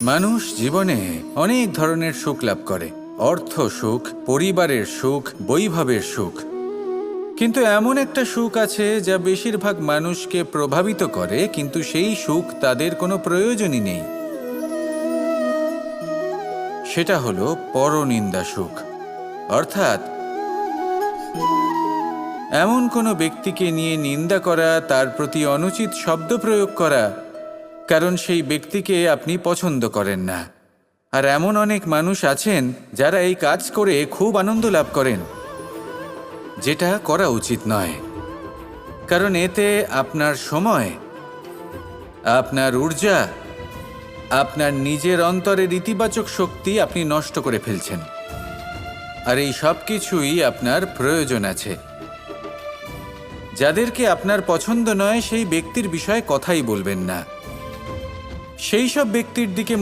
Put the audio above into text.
মানুষ জীবনে অনেক ধরনের সুখ লাভ করে। অর্থ সুখ, পরিবারের সুখ, বৈভবের সুখ। কিন্তু এমন একটা সুখ আছে যা বেশিরভাগ মানুষকে প্রভাবিত করে, কিন্তু সেই সুখ তাদের কোনো প্রয়োজনই নেই। সেটা হলো পরনিন্দা সুখ। অর্থাৎ এমন কোনো ব্যক্তিকে নিয়ে নিন্দা করা, তার প্রতি অনুচিত শব্দ প্রয়োগ করা, কারণ সেই ব্যক্তিকে আপনি পছন্দ করেন না। আর এমন অনেক মানুষ আছেন যারা এই কাজ করে খুব আনন্দ লাভ করেন, যেটা করা উচিত নয়। কারণ এতে আপনার সময়, আপনার ঊর্জা, আপনার নিজের অন্তরের ইতিবাচক শক্তি আপনি নষ্ট করে ফেলছেন। আর এই সব কিছুই আপনার প্রয়োজন আছে। যাদেরকে আপনার পছন্দ নয় সেই ব্যক্তির বিষয়ে কথাই বলবেন না। সেই সব ব্যক্তির দিকে